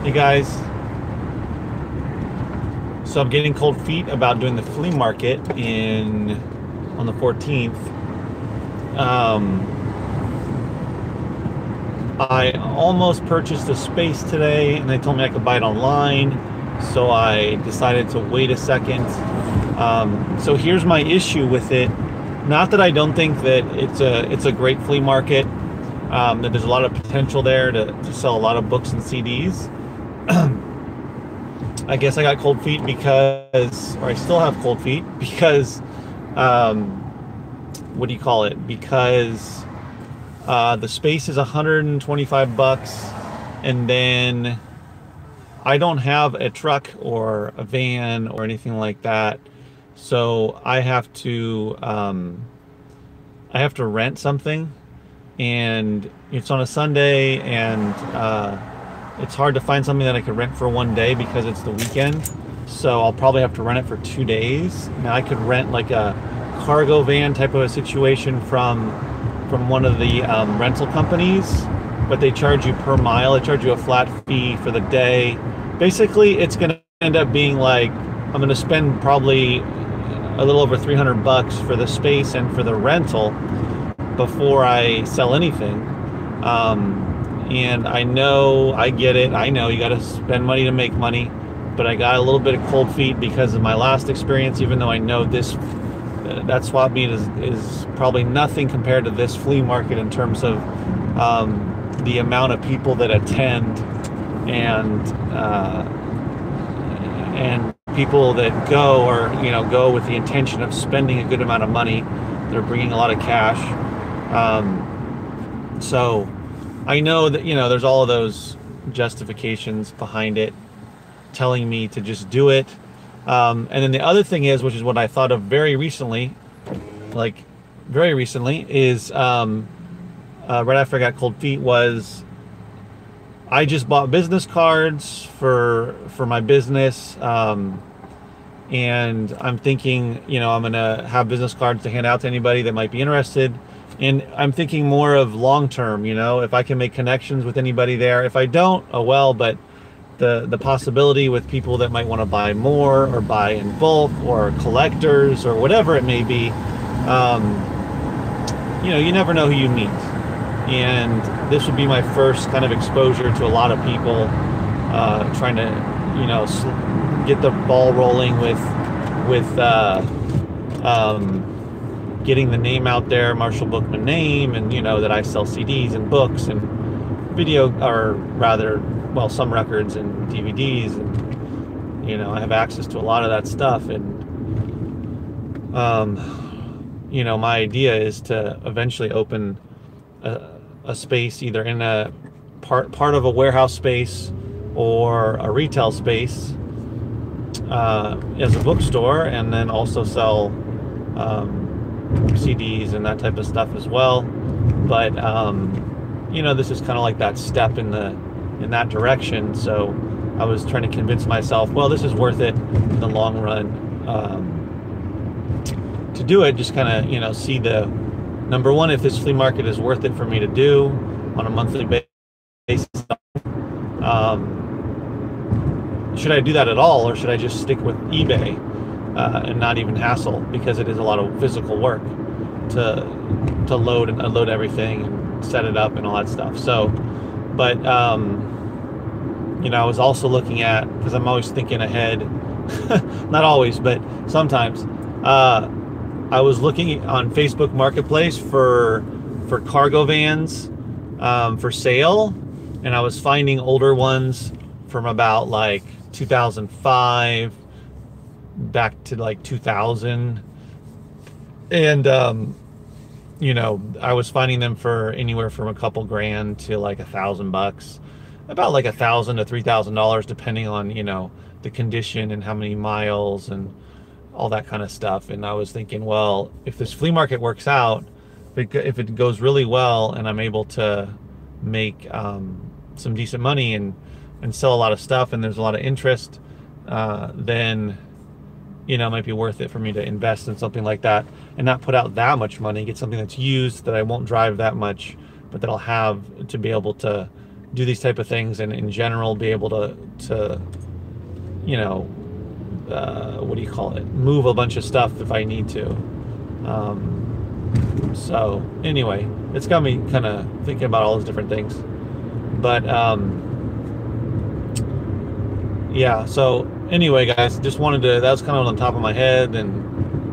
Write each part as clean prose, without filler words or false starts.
Hey guys, so I'm getting cold feet about doing the flea market in on the 14th. Um, I almost purchased a space today, and they told me I could buy it online, so I decided to wait a second. So here's my issue with it. Not that I don't think that it's a great flea market, that there's a lot of potential there to sell a lot of books and CDs. I guess I got cold feet because, or I still have cold feet because, um, what do you call it? Because the space is 125 bucks, and then I don't have a truck or a van or anything like that, so I have to rent something, and it's on a Sunday, and it's hard to find something that I could rent for one day because it's the weekend. So I'll probably have to rent it for 2 days. Now I could rent like a cargo van type of a situation from one of the rental companies, but they charge you per mile. They charge you a flat fee for the day. Basically, it's going to end up being like I'm going to spend probably a little over 300 bucks for the space and for the rental before I sell anything. And I know, I get it. I know you got to spend money to make money, but I got a little bit of cold feet because of my last experience, even though I know that swap meet is probably nothing compared to this flea market in terms of the amount of people that attend and people that go or go with the intention of spending a good amount of money. They're bringing a lot of cash. So I know that there's all of those justifications behind it telling me to just do it. And then the other thing is, which is what I thought of very recently, is right after I got cold feet, was I just bought business cards for my business. And I'm thinking, I'm gonna have business cards to hand out to anybody that might be interested. And I'm thinking more of long term, if I can make connections with anybody there. If I don't, oh well, but the possibility with people that might want to buy more or buy in bulk or collectors or whatever it may be, you never know who you meet. And this would be my first kind of exposure to a lot of people, trying to, get the ball rolling with getting the name out there, Marshall Bookman name, and that I sell CDs and books and video, or rather, well, some records and DVDs, and I have access to a lot of that stuff. And my idea is to eventually open a space either in a part of a warehouse space or a retail space, as a bookstore, and then also sell CDs and that type of stuff as well. But this is kind of like that step in that direction. So I was trying to convince myself, well, this is worth it in the long run, to do it. Just kind of see the number one, if this flea market is worth it for me to do on a monthly basis. Should I do that at all, or should I just stick with eBay and not even hassle, because it is a lot of physical work to load and unload everything and set it up and all that stuff. So, but I was also looking at, because I'm always thinking ahead, not always, but sometimes, I was looking on Facebook Marketplace for cargo vans for sale, and I was finding older ones from about like 2005 back to like 2000, and I was finding them for anywhere from a couple grand to like $1,000, about like $1,000 to $3,000 depending on the condition and how many miles and all that kind of stuff. And I was thinking, well, if this flea market works out, if it goes really well and I'm able to make some decent money and sell a lot of stuff, and there's a lot of interest, then it might be worth it for me to invest in something like that and not put out that much money, get something that's used that I won't drive that much, but that I'll have to be able to do these type of things, and in general be able to you know, what do you call it, move a bunch of stuff if I need to. So anyway, it's got me kind of thinking about all those different things. But yeah, so anyway, guys, just wanted to, that was kind of on top of my head, and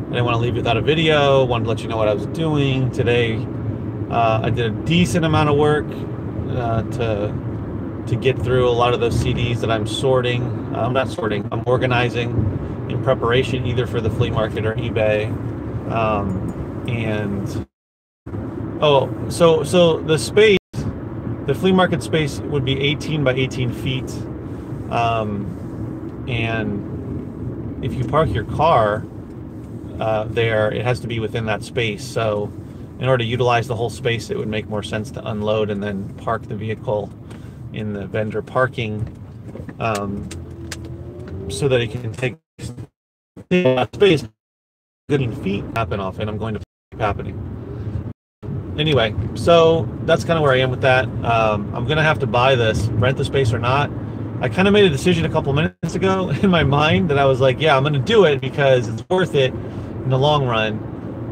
I didn't want to leave you without a video. Wanted to let you know what I was doing today. I did a decent amount of work to get through a lot of those CDs that I'm sorting. I'm not sorting, I'm organizing in preparation either for the flea market or eBay. And oh, so the space, the flea market space would be 18 by 18 feet. And if you park your car there, it has to be within that space. So in order to utilize the whole space, it would make more sense to unload and then park the vehicle in the vendor parking, so that it can take space. Good feet happen off, and I'm going to keep happening. Anyway, so that's kind of where I am with that. I'm gonna have to buy this, rent the space or not. I kind of made a decision a couple minutes ago in my mind that I was like, yeah, I'm gonna do it because it's worth it in the long run.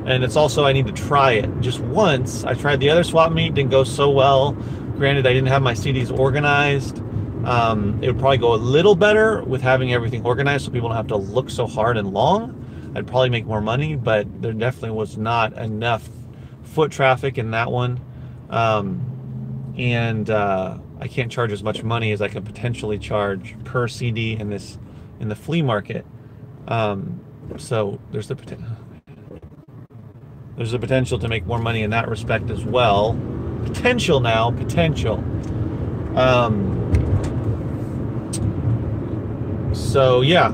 And it's also, I need to try it just once. I tried the other swap meet, didn't go so well. Granted, I didn't have my CDs organized. It would probably go a little better with having everything organized so people don't have to look so hard and long. I'd probably make more money, but there definitely was not enough foot traffic in that one. And I can't charge as much money as I can potentially charge per CD in the flea market. So there's the potential to make more money in that respect as well. Potential. So yeah,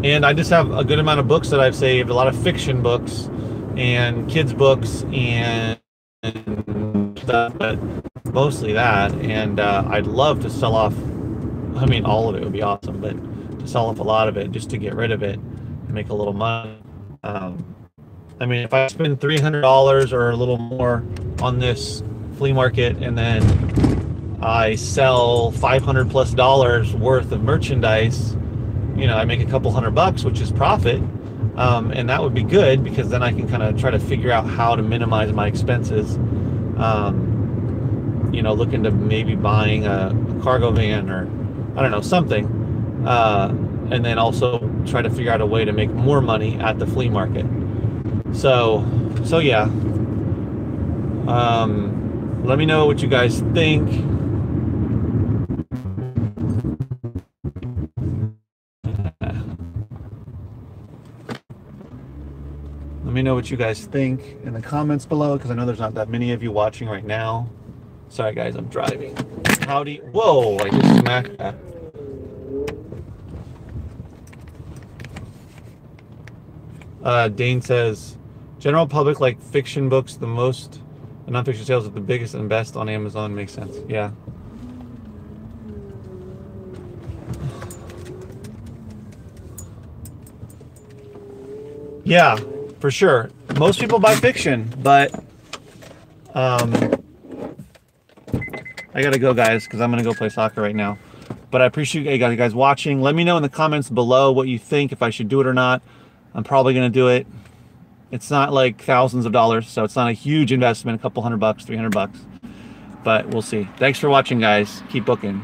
and I just have a good amount of books that I've saved, a lot of fiction books and kids books and stuff, but mostly that. And I'd love to sell off, I mean, all of it would be awesome, but to sell off a lot of it just to get rid of it and make a little money. I mean, if I spend $300 or a little more on this flea market, and then I sell $500+ worth of merchandise, you know, I make a couple $100, which is profit. And that would be good, because then I can kind of try to figure out how to minimize my expenses. You know, look into maybe buying a cargo van, or I don't know, something. And then also try to figure out a way to make more money at the flea market. So yeah. Let me know what you guys think. Let me know what you guys think in the comments below, because I know there's not that many of you watching right now. Sorry guys, I'm driving. Howdy. Whoa, I just smacked that. Dane says, general public like fiction books the most, and non-fiction sales are the biggest and best on Amazon. Makes sense. Yeah. Yeah, for sure. Most people buy fiction, but I gotta go, guys, because I'm gonna go play soccer right now. But I appreciate you guys watching. Let me know in the comments below what you think, if I should do it or not. I'm probably gonna do it. It's not like thousands of dollars, so it's not a huge investment, a couple $100, $300, but we'll see. Thanks for watching, guys. Keep booking.